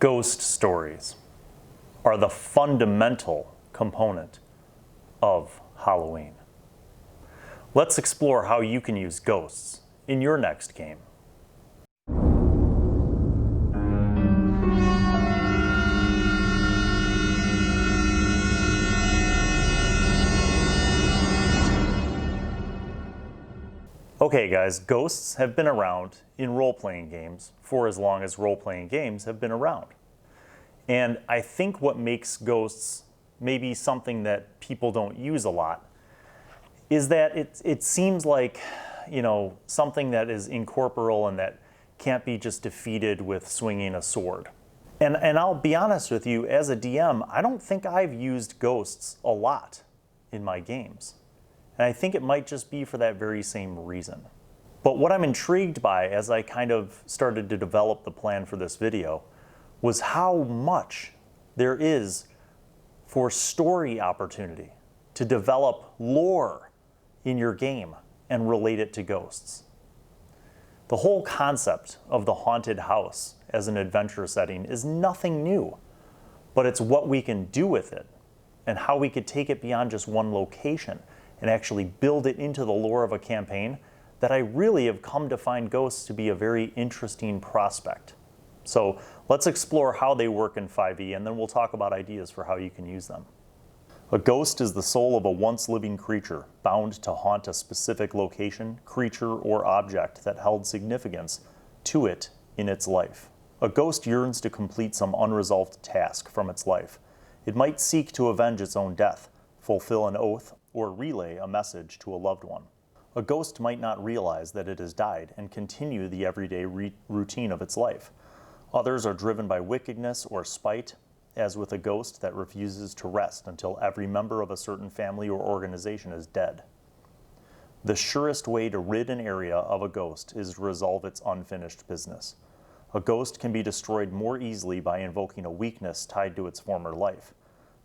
Ghost stories are the fundamental component of Halloween. Let's explore how you can use ghosts in your next game. Okay guys, ghosts have been around in role-playing games for as long as role-playing games have been around. And I think what makes ghosts maybe something that people don't use a lot is that it seems like, you know, something that is incorporeal and that can't be just defeated with swinging a sword. And I'll be honest with you, as a DM, I don't think I've used ghosts a lot in my games. And I think it might just be for that very same reason. But what I'm intrigued by as I kind of started to develop the plan for this video was how much there is for story opportunity to develop lore in your game and relate it to ghosts. The whole concept of the haunted house as an adventure setting is nothing new, but it's what we can do with it and how we could take it beyond just one location and actually build it into the lore of a campaign that I really have come to find ghosts to be a very interesting prospect. So let's explore how they work in 5e, and then we'll talk about ideas for how you can use them. A ghost is the soul of a once living creature bound to haunt a specific location, creature, or object that held significance to it in its life. A ghost yearns to complete some unresolved task from its life. It might seek to avenge its own death, fulfill an oath, or relay a message to a loved one. A ghost might not realize that it has died and continue the everyday routine of its life. Others are driven by wickedness or spite, as with a ghost that refuses to rest until every member of a certain family or organization is dead. The surest way to rid an area of a ghost is to resolve its unfinished business. A ghost can be destroyed more easily by invoking a weakness tied to its former life.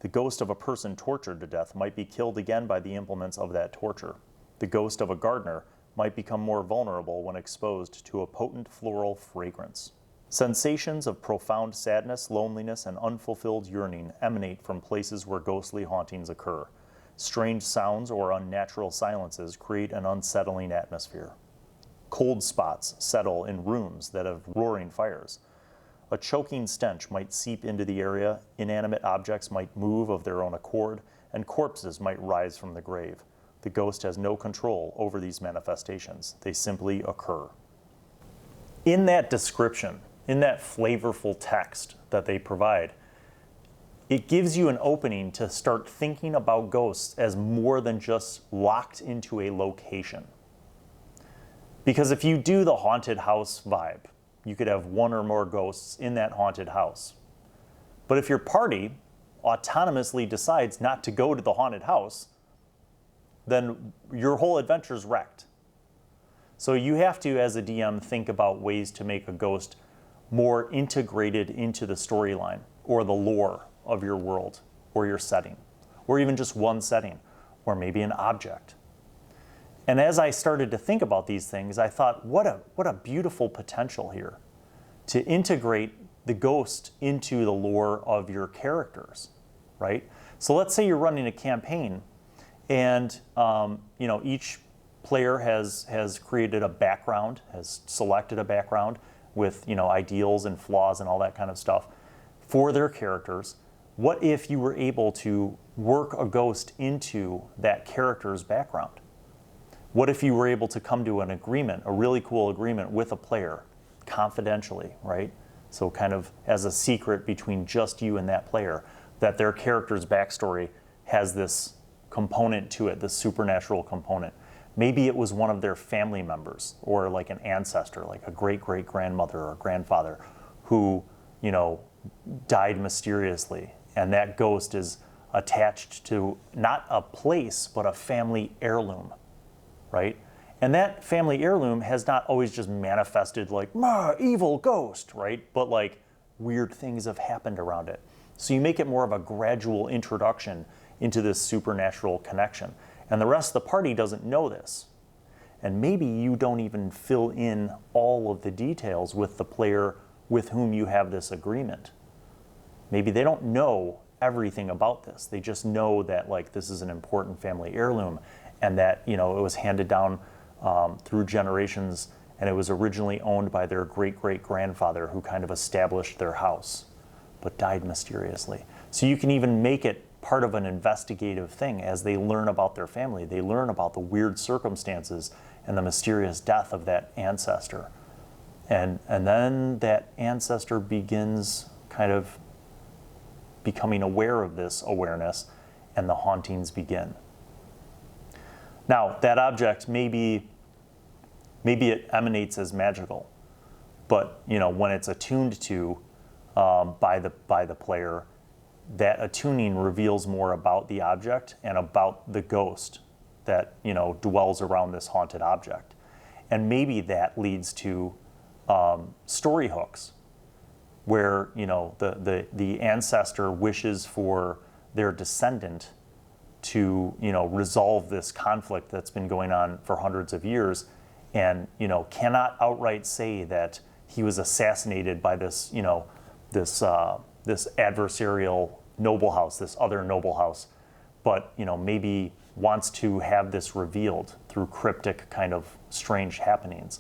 The ghost of a person tortured to death might be killed again by the implements of that torture. The ghost of a gardener might become more vulnerable when exposed to a potent floral fragrance. Sensations of profound sadness, loneliness, and unfulfilled yearning emanate from places where ghostly hauntings occur. Strange sounds or unnatural silences create an unsettling atmosphere. Cold spots settle in rooms that have roaring fires. A choking stench might seep into the area, inanimate objects might move of their own accord, and corpses might rise from the grave. The ghost has no control over these manifestations. They simply occur. In that description, in that flavorful text that they provide, it gives you an opening to start thinking about ghosts as more than just locked into a location. Because if you do the haunted house vibe, you could have one or more ghosts in that haunted house. But if your party autonomously decides not to go to the haunted house, then your whole adventure's wrecked. So you have to, as a DM, think about ways to make a ghost more integrated into the storyline or the lore of your world or your setting, or even just one setting, or maybe an object. And as I started to think about these things, I thought, what a beautiful potential here to integrate the ghost into the lore of your characters, right? So let's say you're running a campaign and you know, each player has created a background, has selected a background with, you know, ideals and flaws and all that kind of stuff for their characters. What if you were able to work a ghost into that character's background? What if you were able to come to an agreement, a really cool agreement with a player, confidentially, right? So kind of as a secret between just you and that player, that their character's backstory has this component to it, this supernatural component. Maybe it was one of their family members or like an ancestor, like a great-great-grandmother or grandfather who, you know, died mysteriously. And that ghost is attached to not a place, but a family heirloom. Right? And that family heirloom has not always just manifested like, evil ghost, right? But like weird things have happened around it. So you make it more of a gradual introduction into this supernatural connection. And the rest of the party doesn't know this. And maybe you don't even fill in all of the details with the player with whom you have this agreement. maybe they don't know everything about this. They just know that like this is an important family heirloom, and that it was handed down through generations, and it was originally owned by their great-great-grandfather who kind of established their house, but died mysteriously. So you can even make it part of an investigative thing. As they learn about their family, they learn about the weird circumstances and the mysterious death of that ancestor. And then that ancestor begins kind of becoming aware of this awareness, and the hauntings begin. Now, that object maybe it emanates as magical, but when it's attuned to by the player, that attuning reveals more about the object and about the ghost that dwells around this haunted object, and maybe that leads to story hooks, where the ancestor wishes for their descendant to resolve this conflict that's been going on for hundreds of years, and cannot outright say that he was assassinated by this this adversarial noble house, this other noble house, but maybe wants to have this revealed through cryptic kind of strange happenings.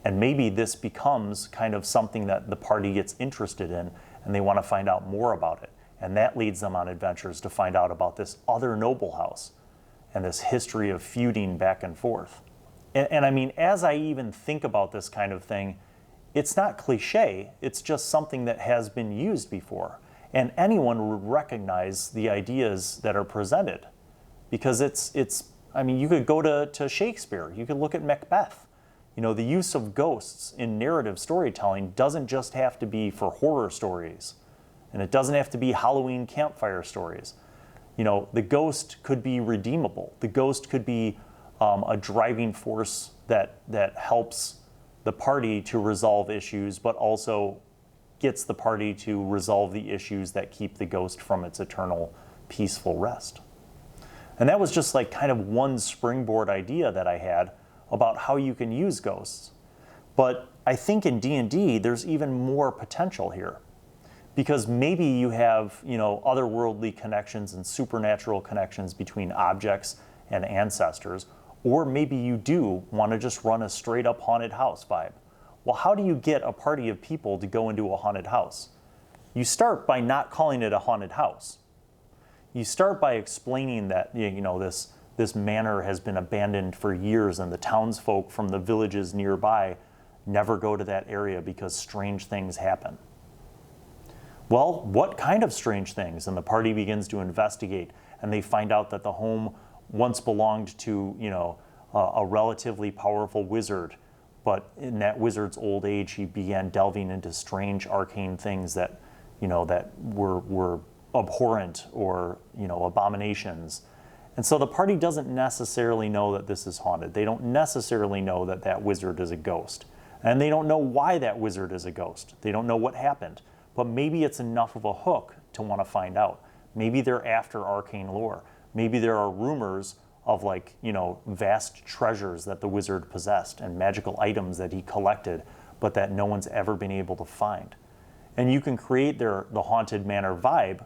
And maybe this becomes kind of something that the party gets interested in, and they want to find out more about it. And that leads them on adventures to find out about this other noble house and this history of feuding back and forth. And I mean, as I even think about this kind of thing, it's not cliche, it's just something that has been used before. And anyone would recognize the ideas that are presented, because I mean, you could go to Shakespeare, you could look at Macbeth. The use of ghosts in narrative storytelling doesn't just have to be for horror stories, and it doesn't have to be Halloween campfire stories. The ghost could be redeemable. The ghost could be a driving force that helps the party to resolve issues, but also gets the party to resolve the issues that keep the ghost from its eternal peaceful rest. And that was just like kind of one springboard idea that I had about how you can use ghosts. But I think in D&D there's even more potential here, because maybe you have otherworldly connections and supernatural connections between objects and ancestors, or maybe you do want to just run a straight up haunted house vibe. Well, how do you get a party of people to go into a haunted house? You start by not calling it a haunted house. You start by explaining that this manor has been abandoned for years, and the townsfolk from the villages nearby never go to that area because strange things happen. Well, what kind of strange things? And the party begins to investigate, and they find out that the home once belonged to a relatively powerful wizard, but in that wizard's old age, he began delving into strange arcane things that that were abhorrent or abominations. And so the party doesn't necessarily know that this is haunted. They don't necessarily know that that wizard is a ghost. And they don't know why that wizard is a ghost. They don't know what happened. But maybe it's enough of a hook to want to find out. Maybe they're after arcane lore. Maybe there are rumors of vast treasures that the wizard possessed and magical items that he collected, but that no one's ever been able to find. And you can create the haunted manor vibe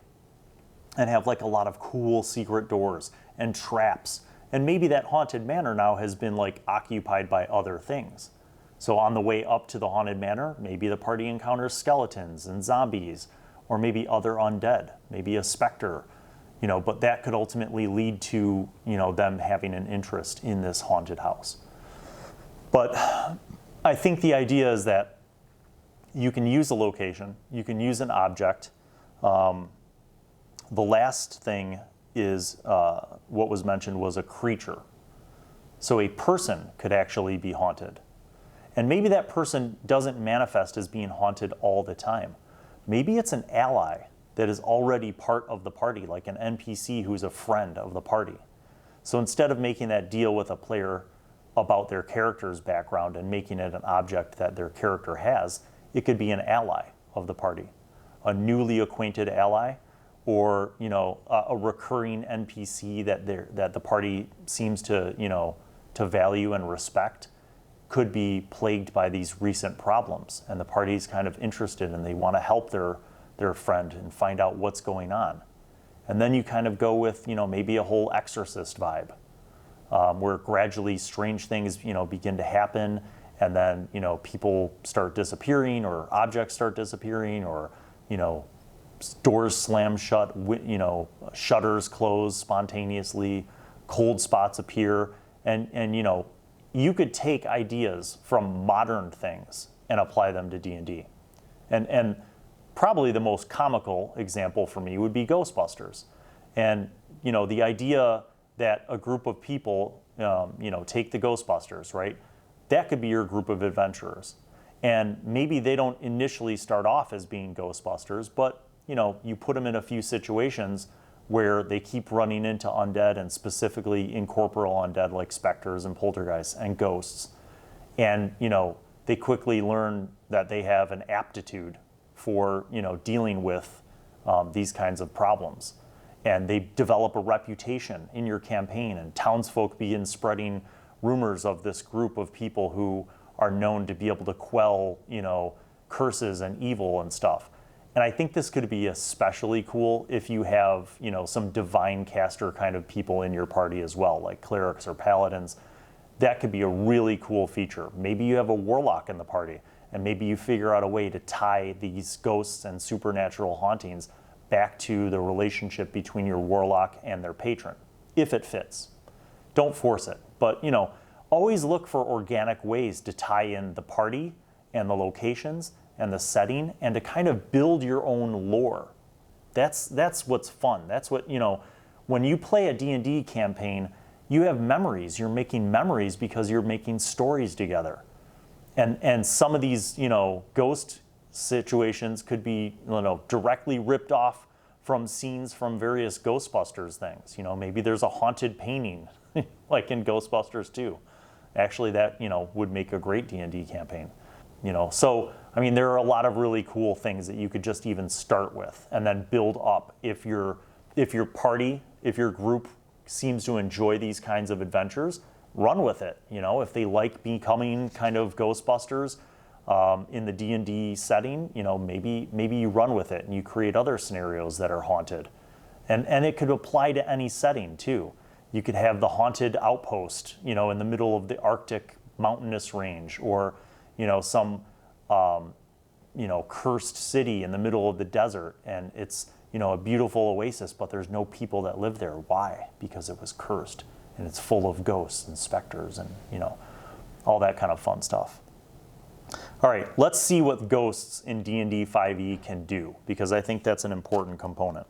and have a lot of cool secret doors and traps. And maybe that haunted manor now has been occupied by other things. So on the way up to the haunted manor, maybe the party encounters skeletons and zombies, or maybe other undead, maybe a specter, but that could ultimately lead to, them having an interest in this haunted house. But I think the idea is that you can use a location, you can use an object. The last thing is what was mentioned was a creature. So a person could actually be haunted. And maybe that person doesn't manifest as being haunted all the time. Maybe it's an ally that is already part of the party, like an NPC who's a friend of the party. So instead of making that deal with a player about their character's background and making it an object that their character has, it could be an ally of the party, a newly acquainted ally, or a recurring NPC that the party seems to to value and respect, could be plagued by these recent problems, and the party's kind of interested and they want to help their their friend and find out what's going on. And then you kind of go with, maybe a whole Exorcist vibe, where gradually strange things, begin to happen, and then, people start disappearing, or objects start disappearing, or, doors slam shut, shutters close spontaneously, cold spots appear, and you could take ideas from modern things and apply them to D&D. And probably the most comical example for me would be Ghostbusters. And, the idea that a group of people, take the Ghostbusters, right? That could be your group of adventurers. And maybe they don't initially start off as being Ghostbusters, but, you put them in a few situations where they keep running into undead, and specifically incorporeal undead like specters and poltergeists and ghosts. And, they quickly learn that they have an aptitude for, dealing with these kinds of problems. And they develop a reputation in your campaign, and townsfolk begin spreading rumors of this group of people who are known to be able to quell, curses and evil and stuff. And I think this could be especially cool if you have, some divine caster kind of people in your party as well, like clerics or paladins. That could be a really cool feature. Maybe you have a warlock in the party, and maybe you figure out a way to tie these ghosts and supernatural hauntings back to the relationship between your warlock and their patron, if it fits. Don't force it, but always look for organic ways to tie in the party and the locations and the setting, and to kind of build your own lore. That's what's fun. That's what, when you play a D&D campaign, you have memories. You're making memories because you're making stories together. And some of these, ghost situations could be, directly ripped off from scenes from various Ghostbusters things. Maybe there's a haunted painting, like in Ghostbusters 2. Actually, that, would make a great D&D campaign. So, there are a lot of really cool things that you could just even start with and then build up. If your group seems to enjoy these kinds of adventures, run with it. If they like becoming kind of Ghostbusters in the D&D setting, maybe you run with it and you create other scenarios that are haunted. And it could apply to any setting too. You could have the haunted outpost, in the middle of the Arctic mountainous range, or, some, cursed city in the middle of the desert, and it's, a beautiful oasis, but there's no people that live there. Why? Because it was cursed, and it's full of ghosts and specters and, all that kind of fun stuff. All right, let's see what ghosts in D&D 5e can do, because I think that's an important component.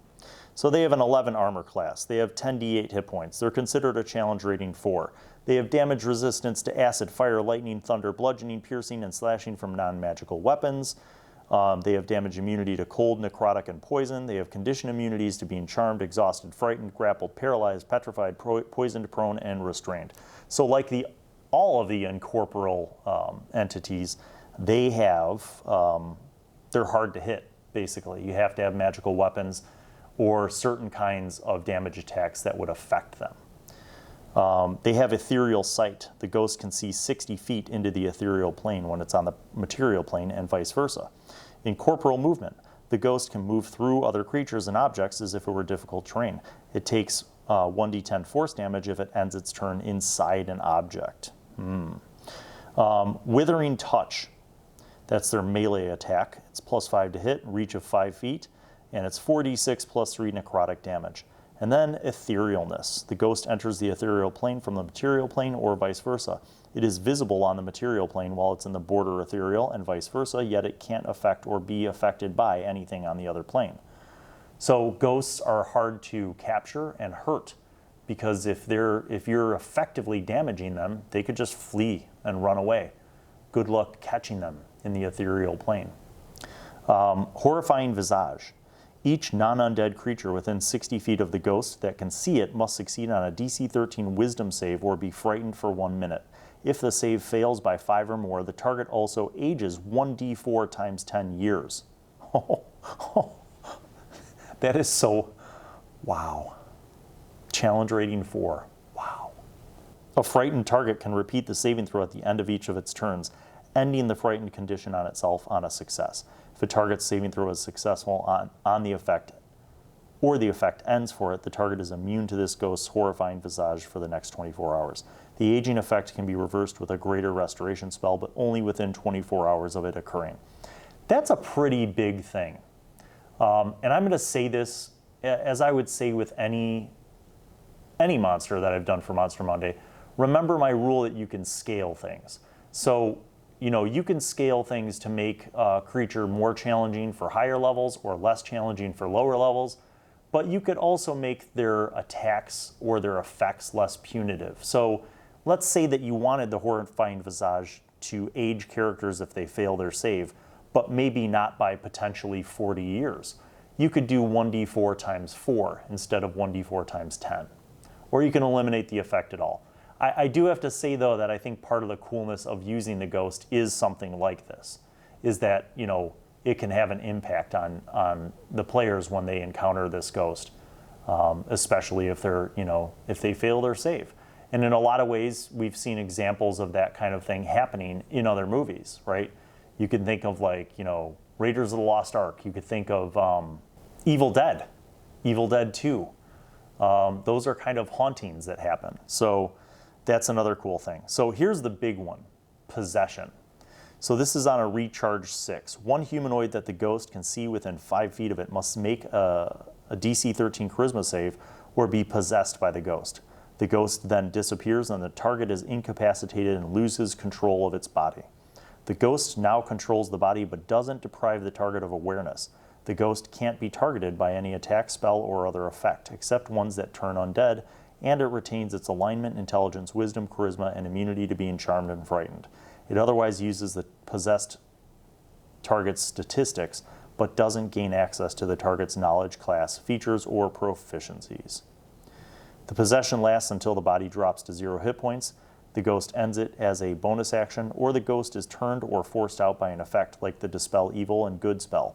So they have an 11 armor class. They have 10d8 hit points. They're considered a challenge rating 4. They have damage resistance to acid, fire, lightning, thunder, bludgeoning, piercing, and slashing from non-magical weapons. They have damage immunity to cold, necrotic, and poison. They have condition immunities to being charmed, exhausted, frightened, grappled, paralyzed, petrified, poisoned, prone, and restrained. So like all of the incorporeal entities, they have, they're hard to hit, basically. You have to have magical weapons or certain kinds of damage attacks that would affect them. They have ethereal sight. The ghost can see 60 feet into the ethereal plane when it's on the material plane, and vice versa. Incorporeal movement. The ghost can move through other creatures and objects as if it were difficult terrain. It takes 1d10 force damage if it ends its turn inside an object. Withering touch. That's their melee attack. It's +5 to hit, reach of 5 feet, and it's 4d6 plus 3 necrotic damage. And then etherealness. The ghost enters the ethereal plane from the material plane, or vice versa. It is visible on the material plane while it's in the border ethereal, and vice versa, yet it can't affect or be affected by anything on the other plane. So ghosts are hard to capture and hurt, because if you're effectively damaging them, they could just flee and run away. Good luck catching them in the ethereal plane. Horrifying visage. Each non-undead creature within 60 feet of the ghost that can see it must succeed on a DC 13 wisdom save or be frightened for 1 minute. If the save fails by 5 or more, the target also ages 1d4 times 10 years. That is so, wow. Challenge rating 4, wow. A frightened target can repeat the saving throw at the end of each of its turns, ending the frightened condition on itself on a success. If If a target's saving throw is successful on the effect, or the effect ends for it, the target is immune to this ghost's horrifying visage for the next 24 hours. The aging effect can be reversed with a greater restoration spell, but only within 24 hours of it occurring. That's a pretty big thing. And I'm going to say this, as I would say with any monster that I've done for Monster Monday, remember my rule that you can scale things. So, you can scale things to make a creature more challenging for higher levels or less challenging for lower levels, but you could also make their attacks or their effects less punitive. So let's say that you wanted the Horrifying Visage to age characters if they fail their save, but maybe not by potentially 40 years. You could do 1d4 times 4 instead of 1d4 times 10. Or you can eliminate the effect at all. I do have to say, though, that I think part of the coolness of using the ghost is something like this, is that, it can have an impact on the players when they encounter this ghost, especially if they're, if they fail their save. And in a lot of ways, we've seen examples of that kind of thing happening in other movies, right? You can think of Raiders of the Lost Ark. You could think of Evil Dead 2. Those are kind of hauntings that happen. So that's another cool thing. So here's the big one, possession. So this is on a recharge 6. One humanoid that the ghost can see within 5 feet of it must make a DC 13 charisma save or be possessed by the ghost. The ghost then disappears and the target is incapacitated and loses control of its body. The ghost now controls the body but doesn't deprive the target of awareness. The ghost can't be targeted by any attack, spell, or other effect, except ones that turn undead, and it retains its alignment, intelligence, wisdom, charisma, and immunity to being charmed and frightened. It otherwise uses the possessed target's statistics, but doesn't gain access to the target's knowledge, class, features, or proficiencies. The possession lasts until the body drops to 0 hit points. The ghost ends it as a bonus action, or the ghost is turned or forced out by an effect like the Dispel Evil and Good spell.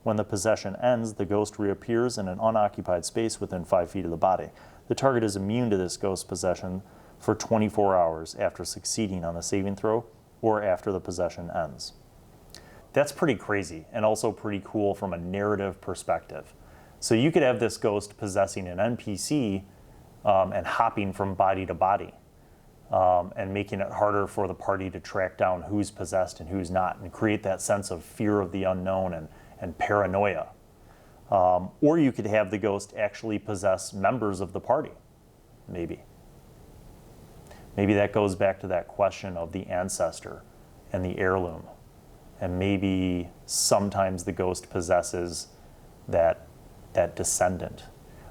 When the possession ends, the ghost reappears in an unoccupied space within 5 feet of the body. The target is immune to this ghost possession for 24 hours after succeeding on the saving throw or after the possession ends. That's pretty crazy and also pretty cool from a narrative perspective. So you could have this ghost possessing an NPC and hopping from body to body and making it harder for the party to track down who's possessed and who's not, and create that sense of fear of the unknown and paranoia. Or you could have the ghost actually possess members of the party, maybe. Maybe that goes back to that question of the ancestor and the heirloom. And maybe sometimes the ghost possesses that descendant.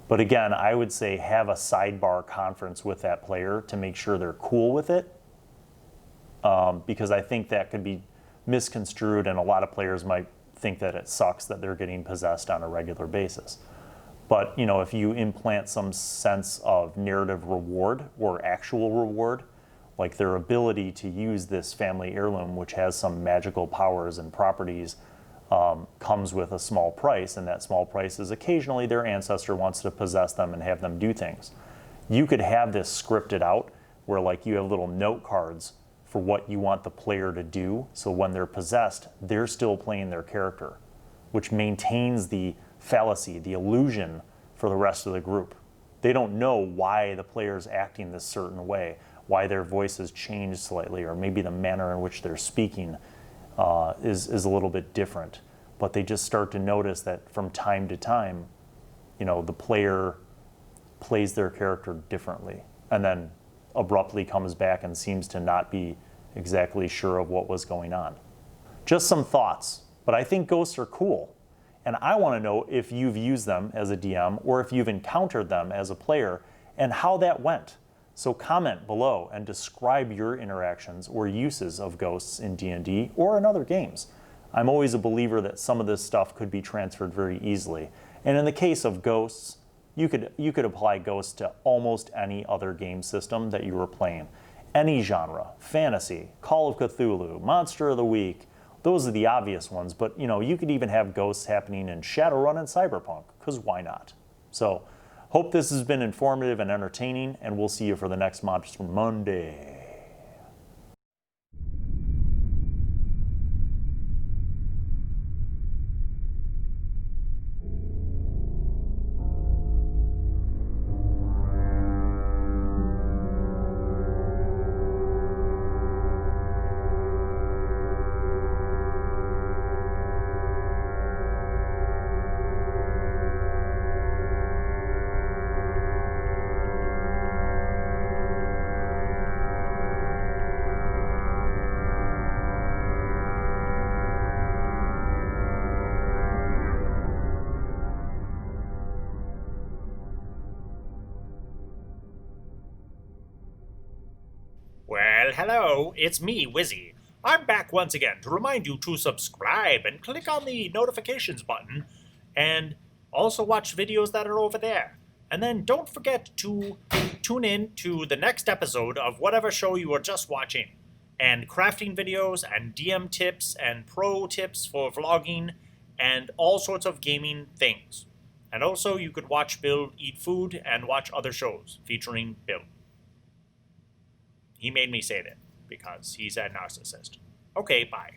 But again, I would say have a sidebar conference with that player to make sure they're cool with it, because I think that could be misconstrued and a lot of players might think that it sucks that they're getting possessed on a regular basis. But if you implant some sense of narrative reward or actual reward, like their ability to use this family heirloom, which has some magical powers and properties, comes with a small price, and that small price is occasionally their ancestor wants to possess them and have them do things. You could have this scripted out where you have little note cards for what you want the player to do, so when they're possessed, they're still playing their character, which maintains the fallacy, the illusion for the rest of the group. They don't know why the player's acting this certain way, why their voice has changed slightly, or maybe the manner in which they're speaking is a little bit different. But they just start to notice that from time to time, the player plays their character differently, and then abruptly comes back and seems to not be exactly sure of what was going on. Just some thoughts, but I think ghosts are cool. And I want to know if you've used them as a DM or if you've encountered them as a player and how that went. So comment below and describe your interactions or uses of ghosts in D&D or in other games. I'm always a believer that some of this stuff could be transferred very easily. And in the case of ghosts, you could apply ghosts to almost any other game system that you were playing. Any genre, fantasy, Call of Cthulhu, Monster of the Week, those are the obvious ones, but you could even have ghosts happening in Shadowrun and Cyberpunk, because why not? So, hope this has been informative and entertaining, and we'll see you for the next Monster Monday. hello, it's me, Wizzy. I'm back once again to remind you to subscribe and click on the notifications button, and also watch videos that are over there. And then don't forget to tune in to the next episode of whatever show you are just watching, and crafting videos and DM tips and pro tips for vlogging and all sorts of gaming things. And also you could watch Bill eat food and watch other shows featuring Bill. He made me say that because he's a narcissist. Okay, bye.